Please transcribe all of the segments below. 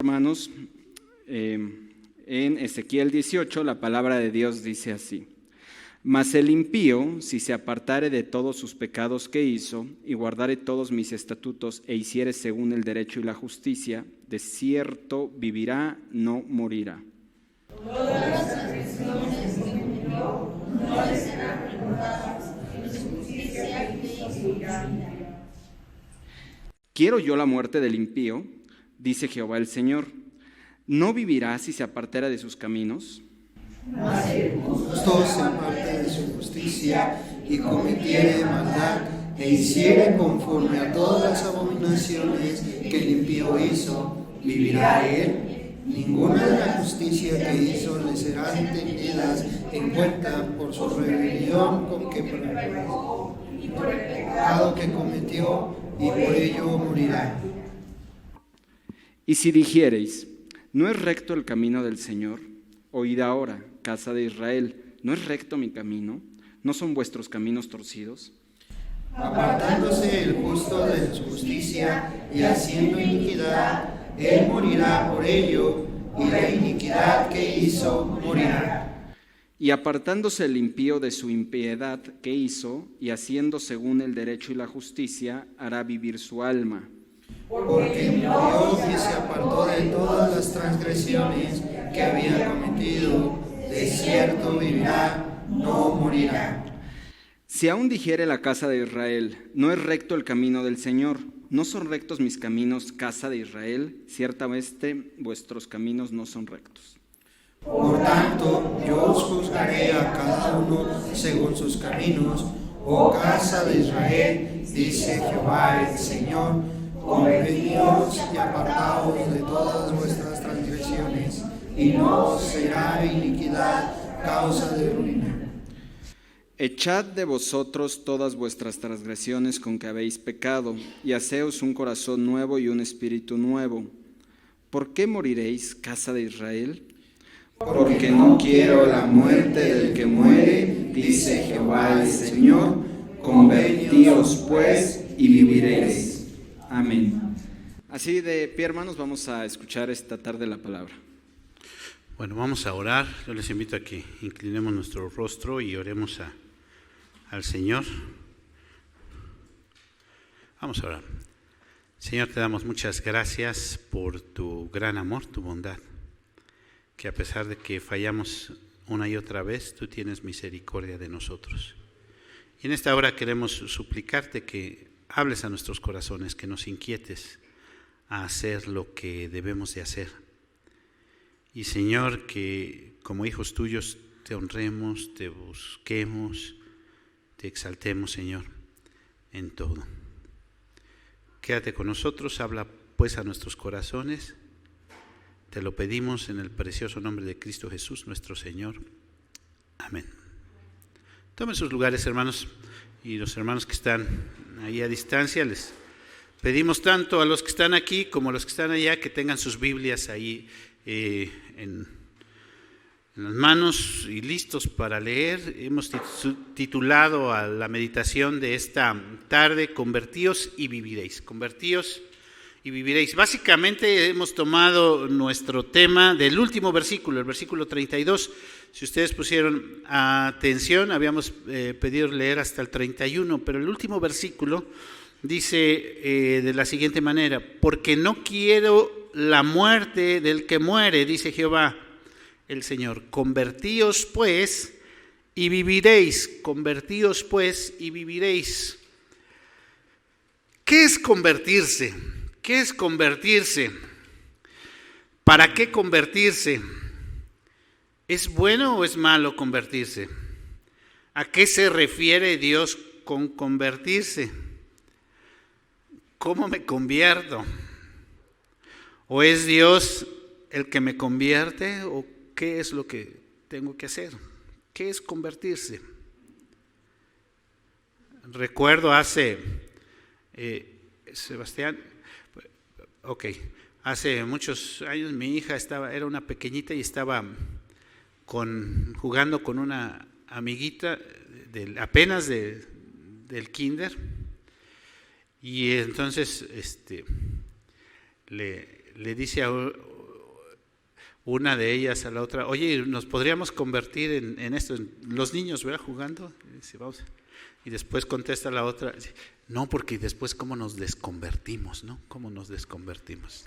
Hermanos, en Ezequiel 18 la palabra de Dios dice así: Mas el impío, si se apartare de todos sus pecados que hizo, y guardare todos mis estatutos, e hiciere según el derecho y la justicia, de cierto vivirá, no morirá. Todas las transgresiones que cometió no le serán recordadas, y su justicia que hizo vivirá. Quiero yo la muerte del impío, dice Jehová el Señor. ¿No vivirá si se apartara de sus caminos? Mas el Justo se aparte de su justicia y cometiere maldad e hiciere conforme a todas las abominaciones que el impío hizo, ¿vivirá él? Ninguna de la justicia que hizo le serán tenidas en cuenta por su rebelión con que pecó y por el pecado que cometió, y por ello morirá. Y si dijereis, ¿no es recto el camino del Señor? Oíd ahora, casa de Israel, ¿no es recto mi camino? ¿No son vuestros caminos torcidos? Apartándose el justo de su justicia y haciendo iniquidad, él morirá por ello, y la iniquidad que hizo morirá. Y apartándose el impío de su impiedad que hizo, y haciendo según el derecho y la justicia, hará vivir su alma. Porque murió y se apartó de todas las transgresiones que había cometido, de cierto vivirá, no morirá. Si aún dijere la casa de Israel, ¿no es recto el camino del Señor? ¿No son rectos mis caminos, casa de Israel? Ciertamente vuestros caminos no son rectos. Por tanto, yo os juzgaré a cada uno según sus caminos, oh casa de Israel, dice Jehová el Señor. Convertíos y apartaos de todas vuestras transgresiones, y no os será iniquidad causa de ruina. Echad de vosotros todas vuestras transgresiones con que habéis pecado, y haceos un corazón nuevo y un espíritu nuevo. ¿Por qué moriréis, casa de Israel? Porque no quiero la muerte del que muere, dice Jehová el Señor. Convertíos pues y viviréis. Amén. Así de pie, hermanos, vamos a escuchar esta tarde la palabra. Bueno, vamos a orar. Yo les invito a que inclinemos nuestro rostro y oremos al Señor. Vamos a orar. Señor, te damos muchas gracias por tu gran amor, tu bondad, que a pesar de que fallamos una y otra vez, tú tienes misericordia de nosotros. Y en esta hora queremos suplicarte que hables a nuestros corazones, que nos inquietes a hacer lo que debemos de hacer. Y Señor, que como hijos tuyos te honremos, te busquemos, te exaltemos, Señor, en todo. Quédate con nosotros, habla pues a nuestros corazones. Te lo pedimos en el precioso nombre de Cristo Jesús, nuestro Señor. Amén. Tomen sus lugares, hermanos, y los hermanos que están ahí a distancia, les pedimos tanto a los que están aquí como a los que están allá que tengan sus Biblias ahí en las manos y listos para leer. Hemos titulado a la meditación de esta tarde, Convertíos y viviréis. Convertíos y viviréis. Básicamente hemos tomado nuestro tema del último versículo, el versículo 32. Si ustedes pusieron atención, habíamos pedido leer hasta el 31, pero el último versículo dice de la siguiente manera: porque no quiero la muerte del que muere, dice Jehová el Señor. Convertíos pues y viviréis. Convertíos pues y viviréis. ¿Qué es convertirse? ¿Qué es convertirse? ¿Para qué convertirse? ¿Es bueno o es malo convertirse? ¿A qué se refiere Dios con convertirse? ¿Cómo me convierto? ¿O es Dios el que me convierte? ¿O qué es lo que tengo que hacer? ¿Qué es convertirse? Recuerdo hace hace muchos años mi hija era una pequeñita y estaba jugando con una amiguita apenas del kinder, y entonces le dice a una de ellas a la otra, oye, ¿nos podríamos convertir en esto? Los niños, ¿verdad? Jugando. Y después contesta la otra, no, porque después ¿cómo nos desconvertimos? ¿No? ¿Cómo nos desconvertimos?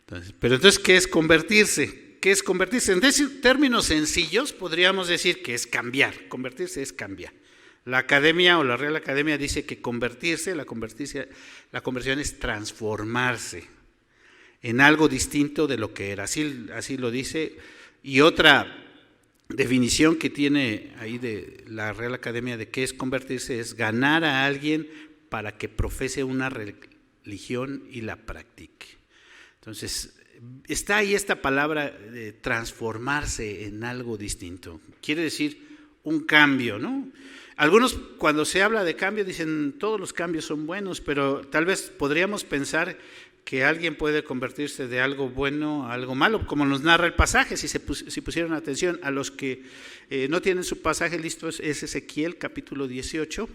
Entonces, ¿qué es convertirse? ¿Qué es convertirse? En términos sencillos podríamos decir que es cambiar. Convertirse es cambiar. La Academia o la Real Academia dice que la conversión es transformarse en algo distinto de lo que era. Así lo dice. Y otra definición que tiene ahí de la Real Academia de qué es convertirse es ganar a alguien para que profese una religión y la practique. Entonces, está ahí esta palabra de transformarse en algo distinto. Quiere decir un cambio, ¿no? Algunos cuando se habla de cambio dicen todos los cambios son buenos, pero tal vez podríamos pensar que alguien puede convertirse de algo bueno a algo malo, como nos narra el pasaje, si pusieron atención. A los que no tienen su pasaje listo, es Ezequiel capítulo 18,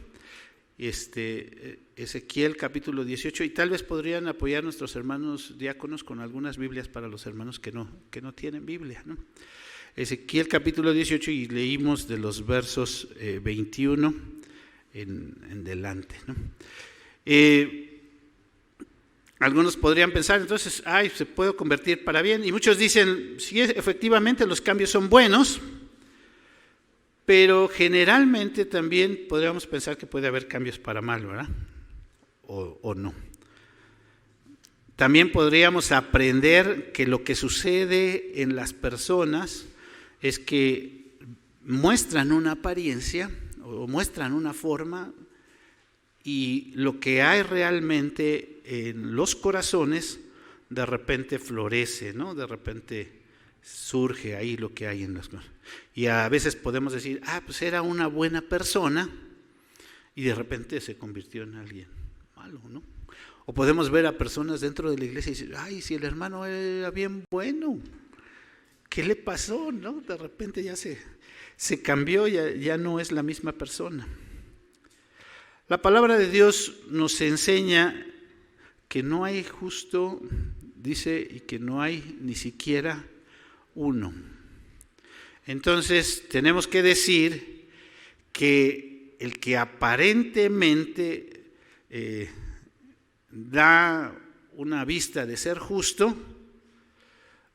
Ezequiel capítulo 18, y tal vez podrían apoyar nuestros hermanos diáconos con algunas Biblias para los hermanos que no tienen Biblia, ¿no? Ezequiel capítulo 18, y leímos de los versos 21 en delante, ¿no? Algunos podrían pensar, entonces, se puede convertir para bien, y muchos dicen, sí, efectivamente los cambios son buenos, pero generalmente también podríamos pensar que puede haber cambios para mal, ¿verdad? O no. También podríamos aprender que lo que sucede en las personas es que muestran una apariencia o muestran una forma, y lo que hay realmente en los corazones de repente florece, ¿no? De repente surge ahí lo que hay en las cosas. Y a veces podemos decir, pues era una buena persona y de repente se convirtió en alguien malo, ¿no? O podemos ver a personas dentro de la iglesia y decir, si el hermano era bien bueno, ¿qué le pasó? ¿No? De repente ya se cambió, ya no es la misma persona. La palabra de Dios nos enseña que no hay justo, dice, y que no hay ni siquiera uno. Entonces tenemos que decir que el que aparentemente da una vista de ser justo,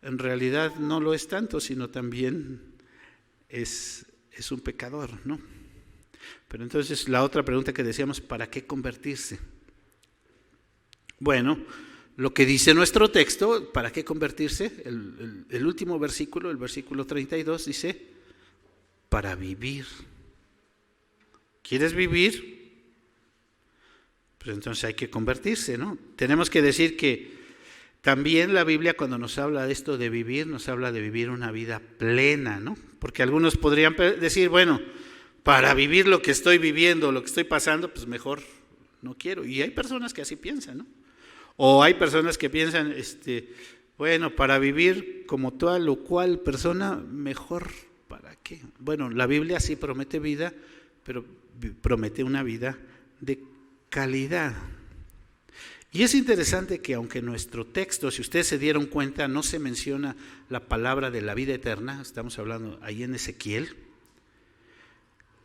en realidad no lo es tanto, sino también es un pecador, ¿no? Pero entonces la otra pregunta que decíamos, ¿para qué convertirse? Bueno, lo que dice nuestro texto, ¿para qué convertirse? El último versículo, el versículo 32, dice, para vivir. ¿Quieres vivir? Pues entonces hay que convertirse, ¿no? Tenemos que decir que también la Biblia, cuando nos habla de esto de vivir, nos habla de vivir una vida plena, ¿no? Porque algunos podrían decir, bueno, para vivir lo que estoy viviendo, lo que estoy pasando, pues mejor no quiero. Y hay personas que así piensan, ¿no? O hay personas que piensan, bueno, para vivir como tal o cual persona, mejor para qué. Bueno, la Biblia sí promete vida, pero promete una vida de calidad. Y es interesante que aunque en nuestro texto, si ustedes se dieron cuenta, no se menciona la palabra de la vida eterna, estamos hablando ahí en Ezequiel,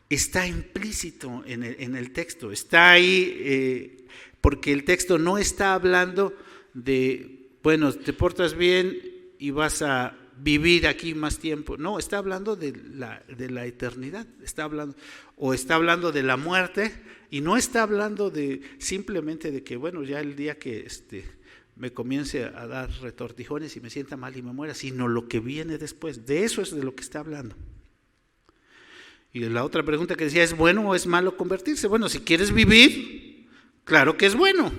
está implícito en el texto, está ahí porque el texto no está hablando de, bueno, te portas bien y vas a vivir aquí más tiempo. No, está hablando de la eternidad, está hablando de la muerte, y no está hablando de simplemente de que, bueno, ya el día que me comience a dar retortijones y me sienta mal y me muera, sino lo que viene después. De eso es de lo que está hablando. Y la otra pregunta que decía, ¿es bueno o es malo convertirse? Bueno, si quieres vivir, claro que es bueno.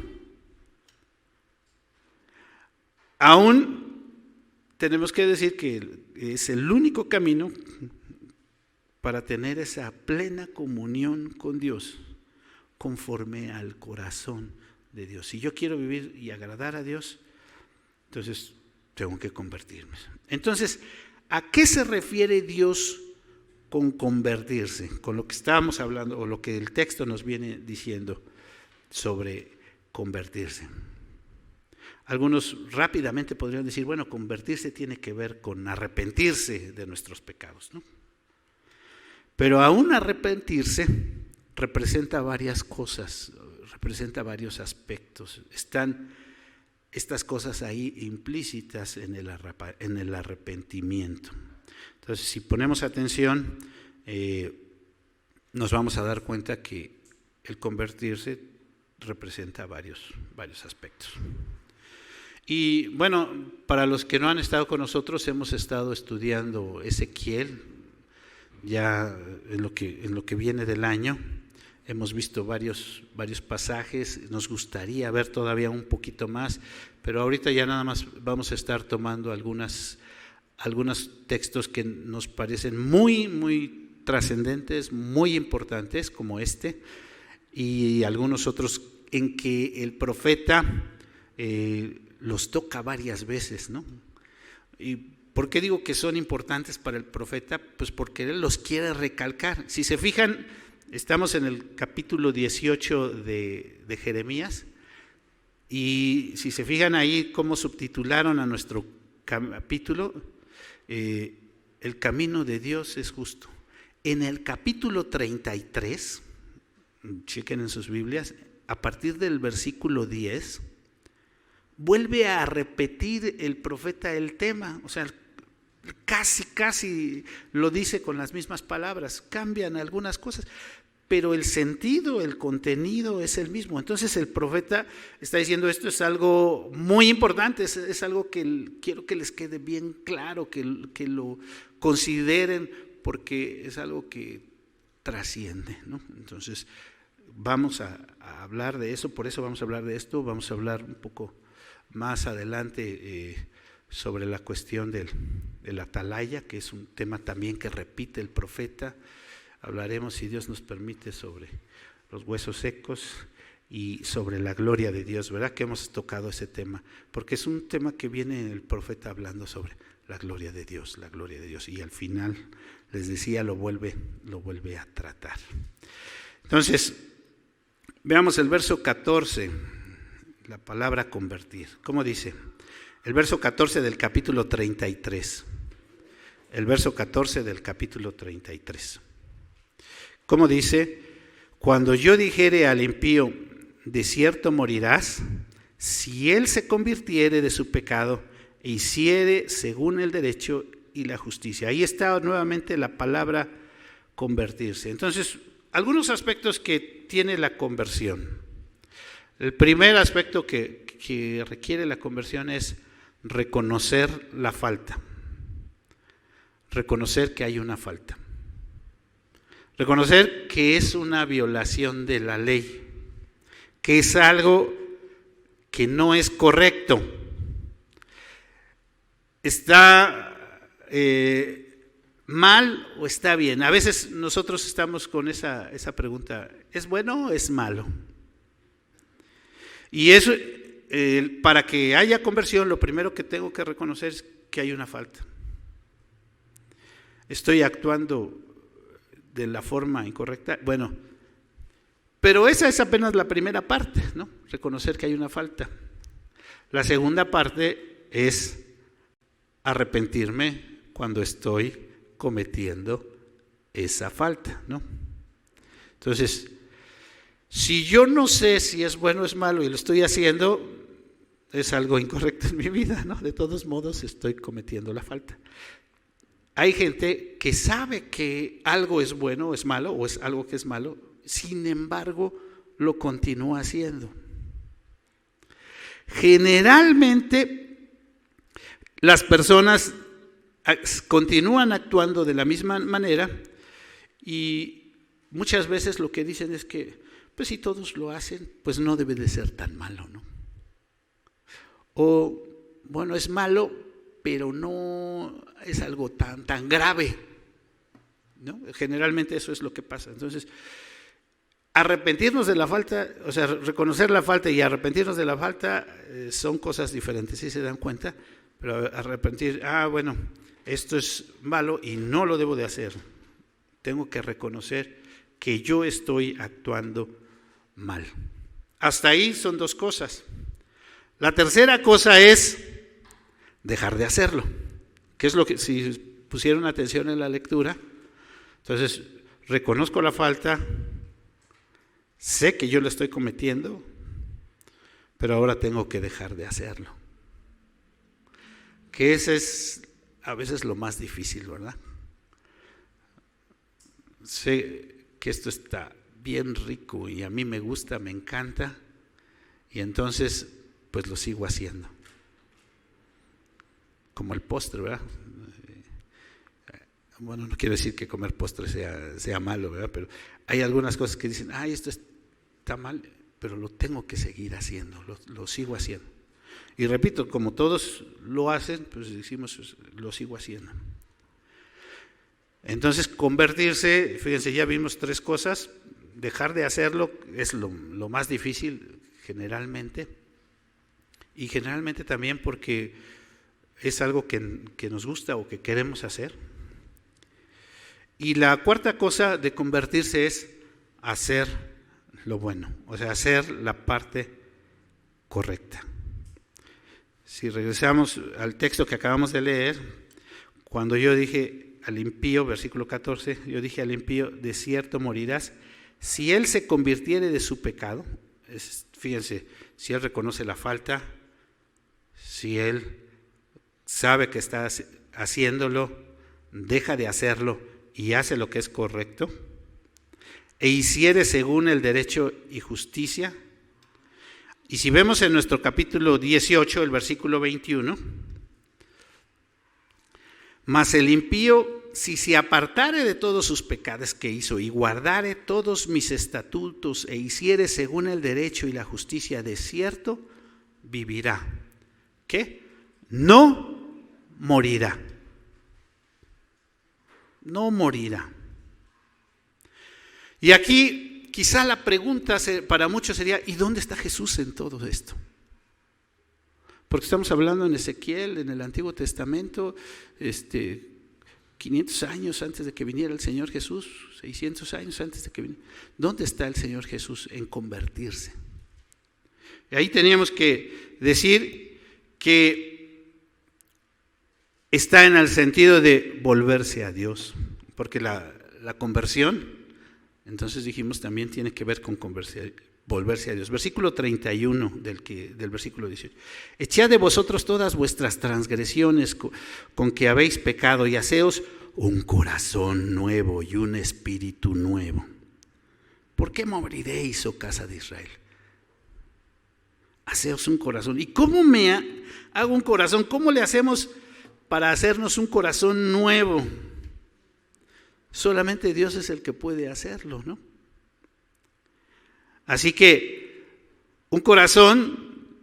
Aún tenemos que decir que es el único camino para tener esa plena comunión con Dios, conforme al corazón de Dios. Si yo quiero vivir y agradar a Dios, entonces tengo que convertirme. Entonces, ¿a qué se refiere Dios con convertirse? Con lo que estábamos hablando, o lo que el texto nos viene diciendo sobre convertirse. Algunos rápidamente podrían decir, bueno, convertirse tiene que ver con arrepentirse de nuestros pecados, ¿no? Pero aún arrepentirse representa varias cosas, representa varios aspectos. Están estas cosas ahí implícitas en el arrepentimiento. Entonces, si ponemos atención, nos vamos a dar cuenta que el convertirse representa varios aspectos. Y bueno, para los que no han estado con nosotros, hemos estado estudiando Ezequiel, ya en lo que viene del año. Hemos visto varios pasajes, nos gustaría ver todavía un poquito más, pero ahorita ya nada más vamos a estar tomando algunos textos que nos parecen muy trascendentes, muy importantes, como este, y algunos otros en que el profeta los toca varias veces, ¿no? ¿Y por qué digo que son importantes para el profeta? Pues porque él los quiere recalcar. Si se fijan, estamos en el capítulo 18 de Jeremías, y si se fijan ahí cómo subtitularon a nuestro capítulo, el camino de Dios es justo. En el capítulo 33, chequen en sus Biblias, a partir del versículo 10, vuelve a repetir el profeta el tema, o sea, casi lo dice con las mismas palabras, cambian algunas cosas, pero el sentido, el contenido es el mismo. Entonces el profeta está diciendo, esto es algo muy importante, es algo que quiero que les quede bien claro, que lo consideren, porque es algo que trasciende, ¿no? Entonces vamos a hablar de eso, por eso vamos a hablar de esto, vamos a hablar un poco más adelante sobre la cuestión del atalaya, que es un tema también que repite el profeta. Hablaremos, si Dios nos permite, sobre los huesos secos y sobre la gloria de Dios, ¿verdad? Que hemos tocado ese tema, porque es un tema que viene el profeta hablando sobre la gloria de Dios, y al final, les decía, lo vuelve a tratar. Entonces, veamos el verso 14, la palabra convertir. ¿Cómo dice? El verso 14 del capítulo 33. El verso 14 del capítulo 33. ¿Cómo dice? Cuando yo dijere al impío, de cierto morirás, si él se convirtiere de su pecado e hiciere según el derecho y la justicia. Ahí está nuevamente la palabra convertirse. Entonces, algunos aspectos que tiene la conversión. El primer aspecto que requiere la conversión es reconocer la falta. Reconocer que hay una falta. Reconocer que es una violación de la ley, que es algo que no es correcto. ¿Está mal o está bien? A veces nosotros estamos con esa pregunta, ¿es bueno o es malo? Y eso, para que haya conversión, lo primero que tengo que reconocer es que hay una falta. Estoy actuando de la forma incorrecta. Bueno, pero esa es apenas la primera parte, ¿no? Reconocer que hay una falta. La segunda parte es arrepentirme cuando estoy cometiendo esa falta, ¿no? Entonces, si yo no sé si es bueno o es malo y lo estoy haciendo, es algo incorrecto en mi vida, ¿no? De todos modos estoy cometiendo la falta. Hay gente que sabe que algo es bueno o es malo, o es algo que es malo, sin embargo lo continúa haciendo. Generalmente las personas continúan actuando de la misma manera y muchas veces lo que dicen es que, pues si todos lo hacen, pues no debe de ser tan malo, ¿no? O, bueno, es malo, pero no es algo tan grave, ¿no? Generalmente eso es lo que pasa. Entonces, arrepentirnos de la falta, o sea, reconocer la falta y arrepentirnos de la falta son cosas diferentes, ¿sí se dan cuenta? Pero arrepentir, bueno, esto es malo y no lo debo de hacer. Tengo que reconocer que yo estoy actuando mal. Hasta ahí son dos cosas. La tercera cosa es dejar de hacerlo, que es lo que, si pusieron atención en la lectura, entonces reconozco la falta, sé que yo la estoy cometiendo, pero ahora tengo que dejar de hacerlo. Que ese es a veces lo más difícil, ¿verdad? Sé que esto está bien rico y a mí me gusta, me encanta, y entonces pues lo sigo haciendo. Como el postre, ¿verdad? Bueno, no quiero decir que comer postre sea malo, ¿verdad? Pero hay algunas cosas que dicen, ay, esto está mal, pero lo tengo que seguir haciendo, lo sigo haciendo. Y repito, como todos lo hacen, pues decimos, pues, lo sigo haciendo. Entonces, convertirse, fíjense, ya vimos 3 cosas. Dejar de hacerlo es lo más difícil generalmente, y generalmente también porque es algo que nos gusta o que queremos hacer. Y la cuarta cosa de convertirse es hacer lo bueno, o sea, hacer la parte correcta. Si regresamos al texto que acabamos de leer, cuando yo dije al impío, versículo 14, yo dije al impío, de cierto morirás, si él se convirtiere de su pecado, fíjense, si él reconoce la falta, si él sabe que está haciéndolo, deja de hacerlo y hace lo que es correcto, e hiciere según el derecho y justicia. Y si vemos en nuestro capítulo 18, el versículo 21, mas el impío, si se apartare de todos sus pecados que hizo y guardare todos mis estatutos e hiciere según el derecho y la justicia, de cierto vivirá. ¿Qué? No morirá. No morirá. Y aquí quizá la pregunta para muchos sería, ¿y dónde está Jesús en todo esto? Porque estamos hablando en Ezequiel, en el Antiguo Testamento, 500 años antes de que viniera el Señor Jesús, 600 años antes de que viniera. ¿Dónde está el Señor Jesús en convertirse? Y ahí teníamos que decir que está en el sentido de volverse a Dios, porque la conversión, entonces dijimos, también tiene que ver con volverse a Dios. Versículo 31 del versículo 18. Echad de vosotros todas vuestras transgresiones con que habéis pecado y haceos un corazón nuevo y un espíritu nuevo. ¿Por qué moriréis, oh casa de Israel? Haceos un corazón. ¿Y cómo me hago un corazón? ¿Cómo le hacemos para hacernos un corazón nuevo? Solamente Dios es el que puede hacerlo, ¿no? Así que un corazón,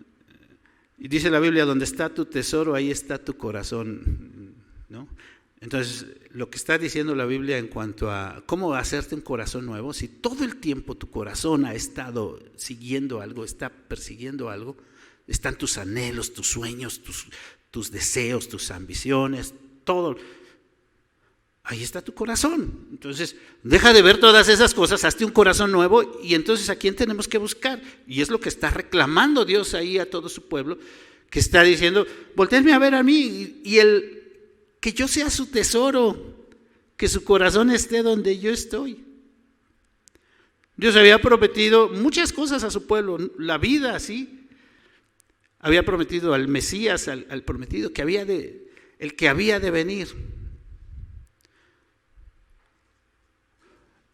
y dice la Biblia, donde está tu tesoro, ahí está tu corazón, ¿no? Entonces, lo que está diciendo la Biblia en cuanto a cómo hacerte un corazón nuevo, si todo el tiempo tu corazón ha estado siguiendo algo, está persiguiendo algo, están tus anhelos, tus sueños, tus deseos, tus ambiciones, todo. Ahí está tu corazón. Entonces, deja de ver todas esas cosas, hazte un corazón nuevo, y entonces ¿a quién tenemos que buscar? Y es lo que está reclamando Dios ahí a todo su pueblo, que está diciendo, voltéenme a ver a mí, y que yo sea su tesoro, que su corazón esté donde yo estoy. Dios había prometido muchas cosas a su pueblo, la vida, sí. Había prometido al Mesías, al prometido, el que había de venir.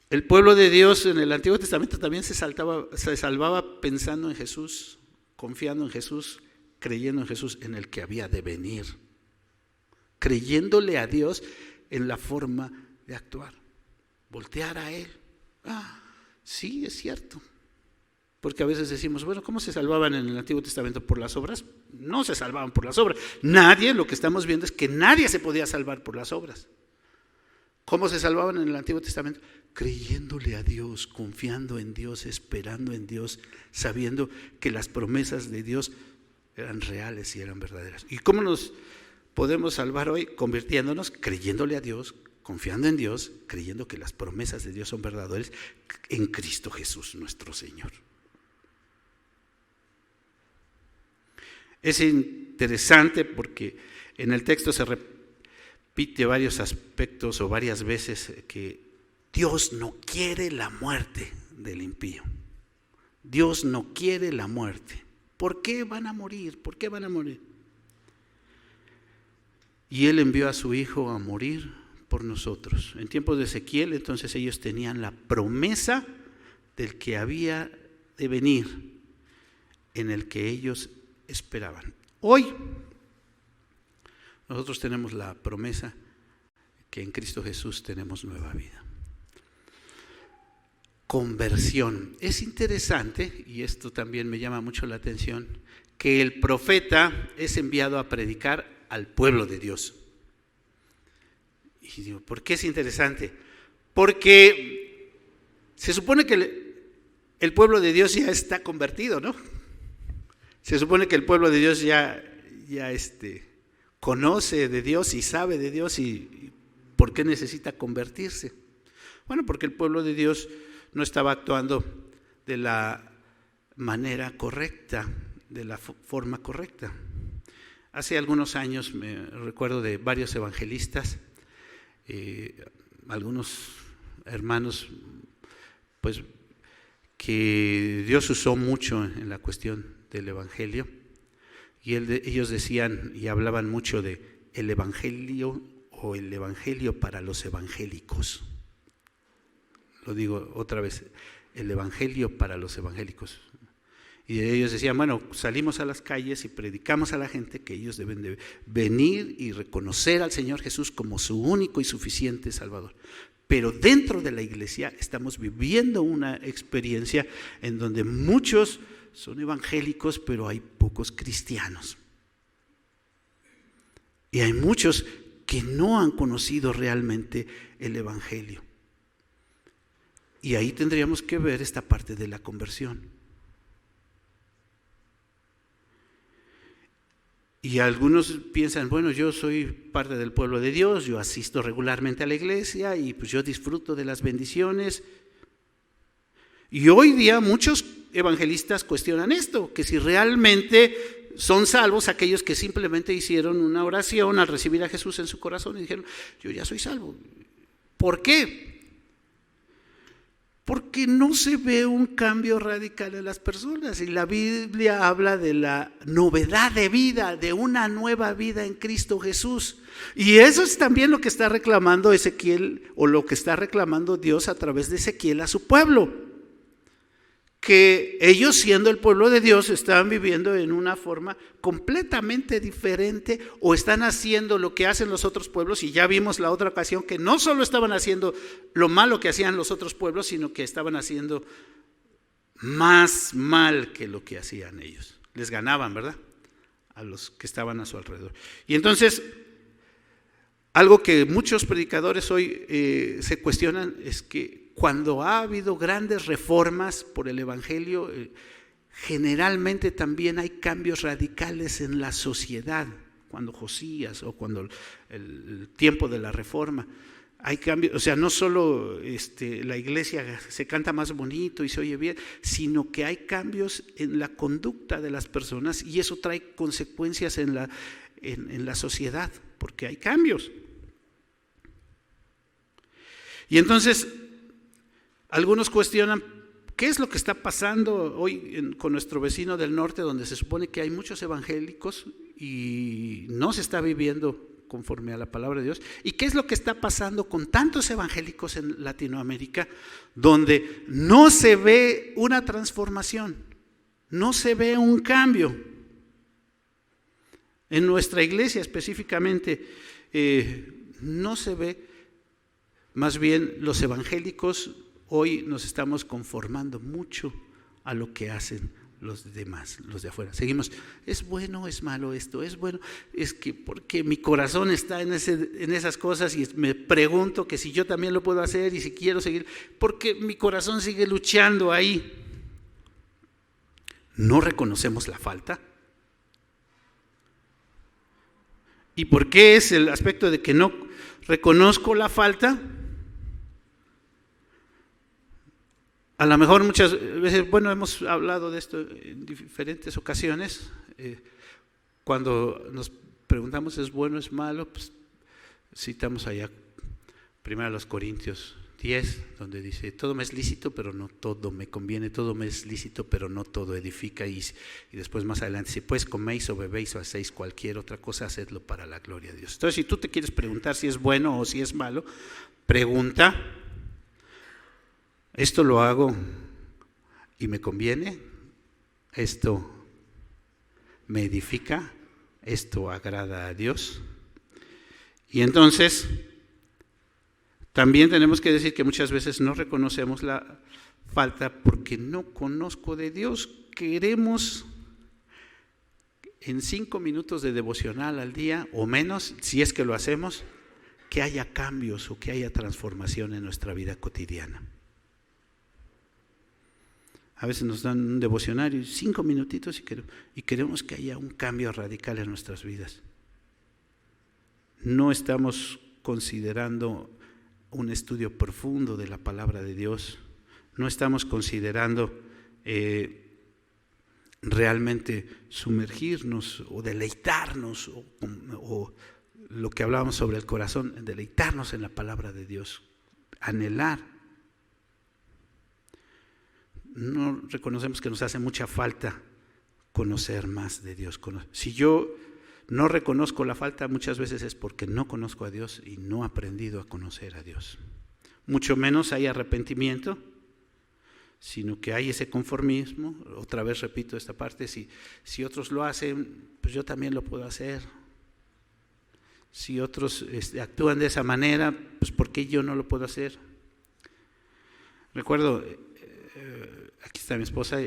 El pueblo de Dios en el Antiguo Testamento también se salvaba pensando en Jesús, confiando en Jesús, creyendo en Jesús, en el que había de venir, creyéndole a Dios en la forma de actuar, voltear a Él. Sí, es cierto. Porque a veces decimos, bueno, ¿cómo se salvaban en el Antiguo Testamento? ¿Por las obras? No se salvaban por las obras. Lo que estamos viendo es que nadie se podía salvar por las obras. ¿Cómo se salvaban en el Antiguo Testamento? Creyéndole a Dios, confiando en Dios, esperando en Dios, sabiendo que las promesas de Dios eran reales y eran verdaderas. ¿Y cómo nos podemos salvar hoy? Convirtiéndonos, creyéndole a Dios, confiando en Dios, creyendo que las promesas de Dios son verdaderas en Cristo Jesús, nuestro Señor. Es interesante porque en el texto se repite varios aspectos o varias veces que Dios no quiere la muerte del impío. Dios no quiere la muerte. ¿Por qué van a morir? ¿Por qué van a morir? Y Él envió a su Hijo a morir por nosotros. En tiempos de Ezequiel, entonces ellos tenían la promesa del que había de venir, en el que ellos esperaban. Hoy nosotros tenemos la promesa que en Cristo Jesús tenemos nueva vida. Conversión. Es interesante, y esto también me llama mucho la atención, que el profeta es enviado a predicar al pueblo de Dios. Y digo, ¿por qué es interesante? Porque se supone que el pueblo de Dios ya está convertido, ¿no? Se supone que el pueblo de Dios ya conoce de Dios y sabe de Dios, y ¿por qué necesita convertirse? Bueno, porque el pueblo de Dios no estaba actuando de la manera correcta, de la forma correcta. Hace algunos años me recuerdo de varios evangelistas, algunos hermanos, pues que Dios usó mucho en la cuestión del evangelio, y ellos decían y hablaban mucho de el evangelio o el evangelio para los evangélicos. Lo digo otra vez, el evangelio para los evangélicos. Y ellos decían, bueno, salimos a las calles y predicamos a la gente que ellos deben de venir y reconocer al Señor Jesús como su único y suficiente Salvador. Pero dentro de la iglesia estamos viviendo una experiencia en donde muchos son evangélicos, pero hay pocos cristianos. Y hay muchos que no han conocido realmente el evangelio. Y ahí tendríamos que ver esta parte de la conversión. Y algunos piensan, bueno, yo soy parte del pueblo de Dios, yo asisto regularmente a la iglesia y pues yo disfruto de las bendiciones. Y hoy día muchos evangelistas cuestionan esto, que si realmente son salvos aquellos que simplemente hicieron una oración al recibir a Jesús en su corazón y dijeron, yo ya soy salvo. ¿Por qué? Porque no se ve un cambio radical en las personas, y la Biblia habla de la novedad de vida, de una nueva vida en Cristo Jesús. Y eso es también lo que está reclamando Ezequiel, o lo que está reclamando Dios a través de Ezequiel a su pueblo. Que ellos, siendo el pueblo de Dios, estaban viviendo en una forma completamente diferente, o están haciendo lo que hacen los otros pueblos, y ya vimos la otra ocasión que no solo estaban haciendo lo malo que hacían los otros pueblos, sino que estaban haciendo más mal que lo que hacían ellos. Les ganaban, ¿verdad?, a los que estaban a su alrededor. Y entonces, algo que muchos predicadores hoy se cuestionan es que cuando ha habido grandes reformas por el evangelio, generalmente también hay cambios radicales en la sociedad. Cuando Josías o cuando el tiempo de la reforma, hay cambios. O sea, no solo la iglesia se canta más bonito y se oye bien, sino que hay cambios en la conducta de las personas, y eso trae consecuencias en la sociedad, porque hay cambios. Y entonces algunos cuestionan qué es lo que está pasando hoy con nuestro vecino del norte, donde se supone que hay muchos evangélicos y no se está viviendo conforme a la palabra de Dios. ¿Y qué es lo que está pasando con tantos evangélicos en Latinoamérica, donde no se ve una transformación, no se ve un cambio? En nuestra iglesia específicamente no se ve. Más bien, los evangélicos hoy nos estamos conformando mucho a lo que hacen los demás, los de afuera. Seguimos, es bueno, es malo esto, es bueno, es que porque mi corazón está en esas cosas, y me pregunto que si yo también lo puedo hacer y si quiero seguir, porque mi corazón sigue luchando ahí. ¿No reconocemos la falta? ¿Y por qué es el aspecto de que no reconozco la falta? A lo mejor muchas veces, bueno, hemos hablado de esto en diferentes ocasiones, Cuando nos preguntamos ¿es bueno o es malo? Pues citamos allá 1 Corintios 10, donde dice, todo me es lícito, pero no todo me conviene, todo me es lícito, pero no todo edifica. Y después más adelante, si pues coméis o bebéis o hacéis cualquier otra cosa, hacedlo para la gloria de Dios. Entonces, si tú te quieres preguntar si es bueno o si es malo, pregunta, ¿esto lo hago y me conviene? ¿Esto me edifica? ¿Esto agrada a Dios? Y entonces también tenemos que decir que muchas veces no reconocemos la falta porque no conozco de Dios. Queremos en 5 minutos de devocional al día o menos, si es que lo hacemos, que haya cambios o que haya transformación en nuestra vida cotidiana. A veces nos dan un devocionario, 5 minutitos y queremos que haya un cambio radical en nuestras vidas. No estamos considerando un estudio profundo de la palabra de Dios, no estamos considerando realmente sumergirnos o deleitarnos o lo que hablábamos sobre el corazón, deleitarnos en la palabra de Dios, anhelar. No reconocemos que nos hace mucha falta conocer más de Dios. Si yo no reconozco la falta, muchas veces es porque no conozco a Dios y no he aprendido a conocer a Dios. Mucho menos hay arrepentimiento, sino que hay ese conformismo. Otra vez repito esta parte, si otros lo hacen, pues yo también lo puedo hacer. Si otros actúan de esa manera, pues ¿por qué yo no lo puedo hacer? Recuerdo, aquí está mi esposa,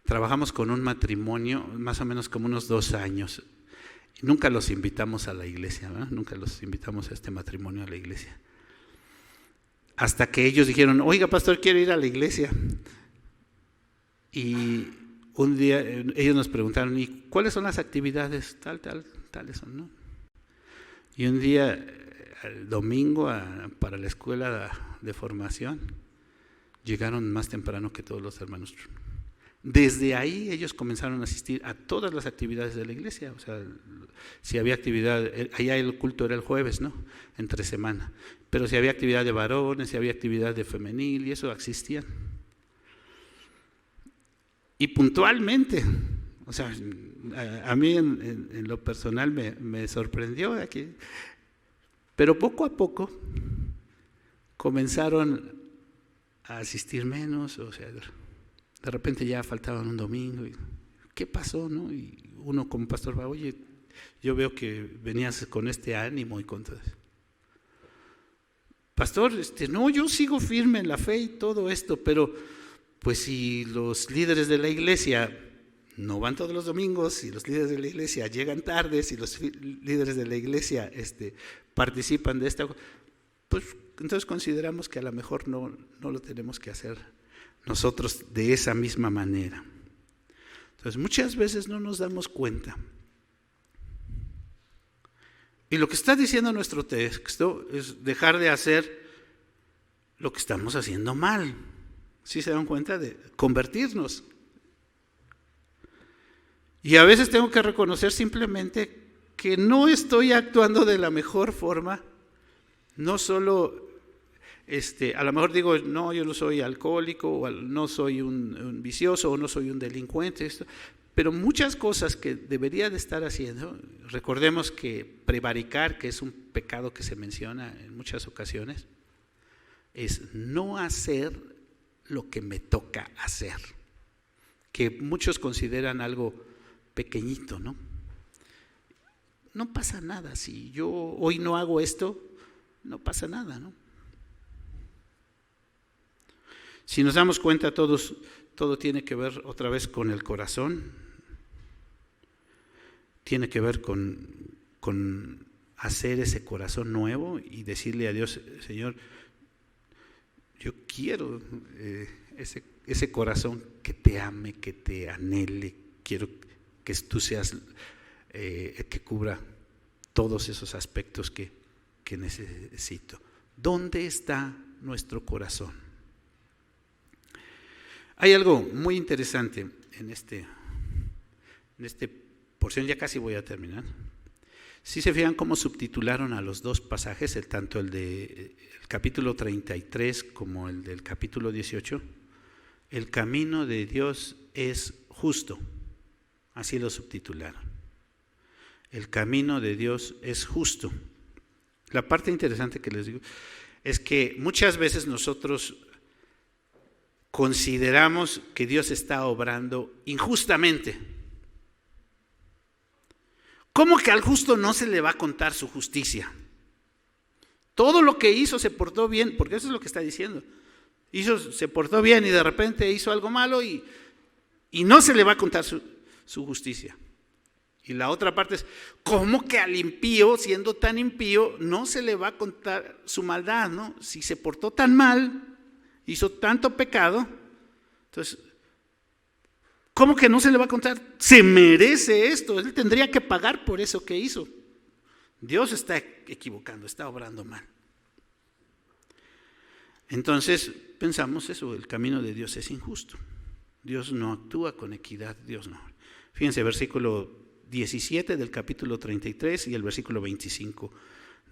trabajamos con un matrimonio más o menos como unos 2 años. Y nunca los invitamos a la iglesia, ¿verdad? Nunca los invitamos a este matrimonio a la iglesia. Hasta que ellos dijeron, oiga, pastor, quiero ir a la iglesia. Y un día ellos nos preguntaron, ¿y cuáles son las actividades? Tales son, ¿no? Y un día, el domingo, para la escuela de formación, llegaron más temprano que todos los hermanos. Desde ahí ellos comenzaron a asistir a todas las actividades de la iglesia. O sea, si había actividad, allá el culto era el jueves, ¿no? Entre semana. Pero si había actividad de varones, si había actividad de femenil, y eso existían. Y puntualmente, o sea, a mí en lo personal me sorprendió aquí. Pero poco a poco comenzaron a asistir menos, o sea, de repente ya faltaban un domingo. Y, ¿qué pasó, no? Y uno como pastor va, oye, yo veo que venías con este ánimo y con todo eso. Pastor, no, yo sigo firme en la fe y todo esto, pero pues si los líderes de la iglesia no van todos los domingos, si los líderes de la iglesia llegan tarde, si los líderes de la iglesia participan de esta, pues entonces consideramos que a lo mejor no lo tenemos que hacer nosotros de esa misma manera. Entonces muchas veces no nos damos cuenta. Y lo que está diciendo nuestro texto es dejar de hacer lo que estamos haciendo mal. ¿Sí se dan cuenta? De convertirnos. Y a veces tengo que reconocer simplemente que no estoy actuando de la mejor forma. No solo, a lo mejor digo, no, yo no soy alcohólico, o no soy un vicioso, o no soy un delincuente, pero muchas cosas que debería de estar haciendo. Recordemos que prevaricar, que es un pecado que se menciona en muchas ocasiones, es no hacer lo que me toca hacer, que muchos consideran algo pequeñito, ¿no? No pasa nada, si yo hoy no hago esto, no pasa nada, ¿no? Si nos damos cuenta, todo tiene que ver otra vez con el corazón, tiene que ver con hacer ese corazón nuevo y decirle a Dios, Señor, yo quiero ese corazón que te ame, que te anhele, quiero que tú seas que cubra todos esos aspectos que necesito. ¿Dónde está nuestro corazón? Hay algo muy interesante en este porción, ya casi voy a terminar. Si se fijan cómo subtitularon a los dos pasajes, tanto el del capítulo 33 como el del capítulo 18, el camino de Dios es justo, así lo subtitularon. El camino de Dios es justo. La parte interesante que les digo es que muchas veces nosotros consideramos que Dios está obrando injustamente. ¿Cómo que al justo no se le va a contar su justicia? Todo lo que hizo se portó bien, porque eso es lo que está diciendo. Se portó bien y de repente hizo algo malo y no se le va a contar su justicia. Y la otra parte es, ¿cómo que al impío, siendo tan impío, no se le va a contar su maldad, ¿no? Si se portó tan mal, hizo tanto pecado, entonces, ¿cómo que no se le va a contar? Se merece esto, él tendría que pagar por eso que hizo. Dios está equivocando, está obrando mal. Entonces pensamos eso, el camino de Dios es injusto. Dios no actúa con equidad, Dios no. Fíjense, versículo 17 del capítulo 33 y el versículo 25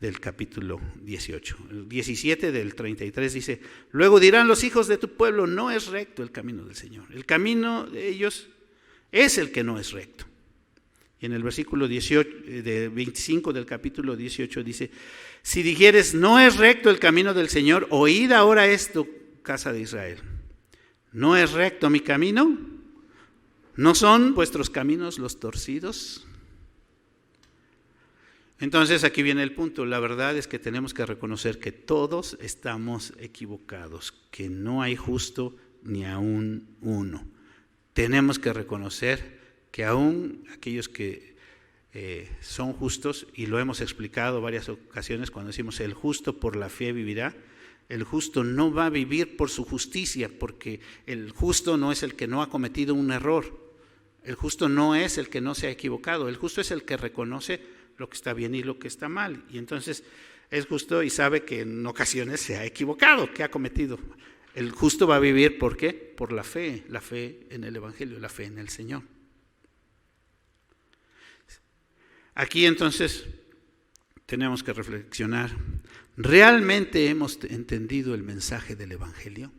del capítulo 18. El 17 del 33 dice: luego dirán los hijos de tu pueblo, no es recto el camino del Señor. El camino de ellos es el que no es recto. Y en el versículo 25 del capítulo 18 dice: si dijeres, no es recto el camino del Señor, oíd ahora esto, casa de Israel. ¿No es recto mi camino? ¿No son vuestros caminos los torcidos? Entonces aquí viene el punto. La verdad es que tenemos que reconocer que todos estamos equivocados, que no hay justo ni aún uno. Tenemos que reconocer que aún aquellos que son justos, y lo hemos explicado varias ocasiones cuando decimos el justo por la fe vivirá, el justo no va a vivir por su justicia, porque el justo no es el que no ha cometido un error, el justo no es el que no se ha equivocado, el justo es el que reconoce lo que está bien y lo que está mal, y entonces es justo y sabe que en ocasiones se ha equivocado, que ha cometido. El justo va a vivir, ¿por qué? Por la fe en el Evangelio, la fe en el Señor. Aquí entonces tenemos que reflexionar, ¿realmente hemos entendido el mensaje del Evangelio?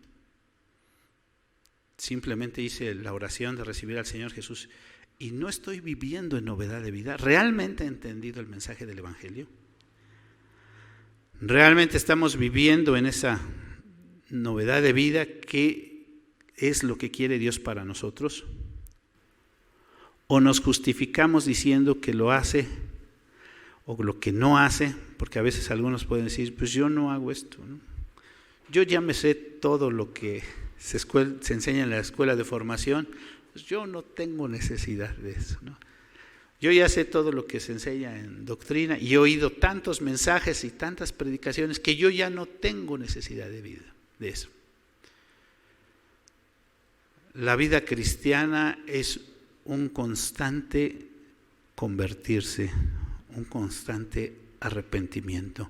Simplemente hice la oración de recibir al Señor Jesús y no estoy viviendo en novedad de vida. ¿Realmente he entendido el mensaje del Evangelio? ¿Realmente estamos viviendo en esa novedad de vida? ¿Qué es lo que quiere Dios para nosotros? ¿O nos justificamos diciendo que lo hace o lo que no hace? Porque a veces algunos pueden decir, pues yo no hago esto, ¿no? Yo ya me sé todo lo que se enseña en la escuela de formación, pues yo no tengo necesidad de eso, ¿no? Yo ya sé todo lo que se enseña en doctrina y he oído tantos mensajes y tantas predicaciones que yo ya no tengo necesidad de eso. La vida cristiana es un constante convertirse, un constante arrepentimiento,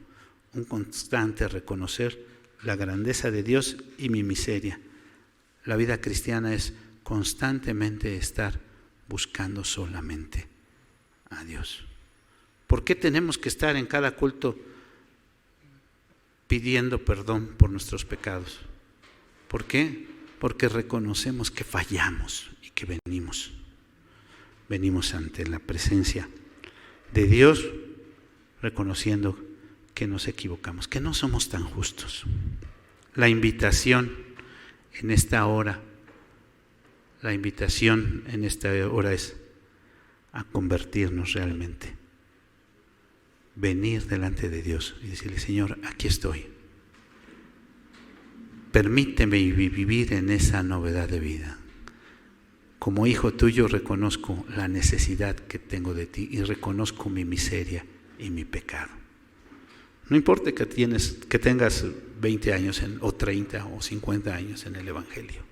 un constante reconocer la grandeza de Dios y mi miseria. La vida cristiana es constantemente estar buscando solamente a Dios. ¿Por qué tenemos que estar en cada culto pidiendo perdón por nuestros pecados? ¿Por qué? Porque reconocemos que fallamos y que venimos ante la presencia de Dios, reconociendo que nos equivocamos, que no somos tan justos. La invitación en esta hora es a convertirnos realmente, venir delante de Dios y decirle: Señor, aquí estoy, permíteme vivir en esa novedad de vida. Como hijo tuyo reconozco la necesidad que tengo de ti y reconozco mi miseria y mi pecado. No importa que tengas 20 años o 30 o 50 años en el Evangelio.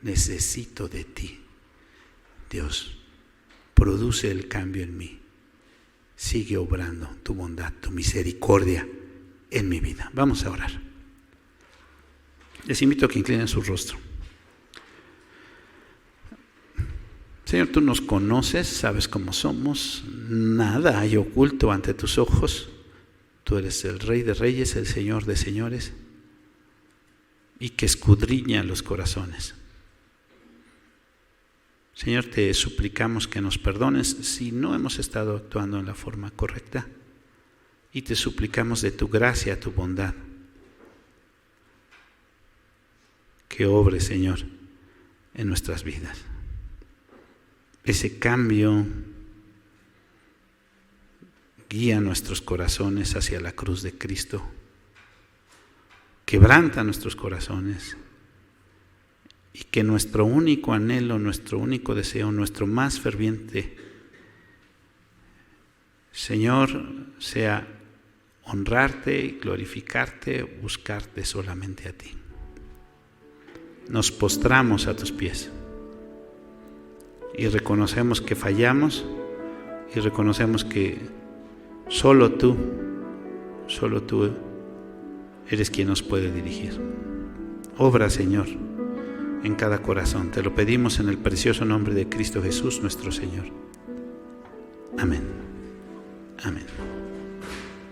Necesito de ti. Dios, produce el cambio en mí. Sigue obrando tu bondad, tu misericordia en mi vida. Vamos a orar. Les invito a que inclinen su rostro. Señor, tú nos conoces, sabes cómo somos, nada hay oculto ante tus ojos. Tú eres el Rey de Reyes, el Señor de Señores, y que escudriña los corazones. Señor, te suplicamos que nos perdones si no hemos estado actuando en la forma correcta, y te suplicamos de tu gracia, tu bondad, que obre, Señor, en nuestras vidas. Ese cambio guía nuestros corazones hacia la cruz de Cristo, quebranta nuestros corazones, y que nuestro único anhelo, nuestro único deseo, nuestro más ferviente, Señor, sea honrarte, glorificarte, buscarte solamente a ti. Nos postramos a tus pies y reconocemos que fallamos, y reconocemos que solo tú eres quien nos puede dirigir. Obra, Señor, en cada corazón. Te lo pedimos en el precioso nombre de Cristo Jesús, nuestro Señor. Amén. Amén.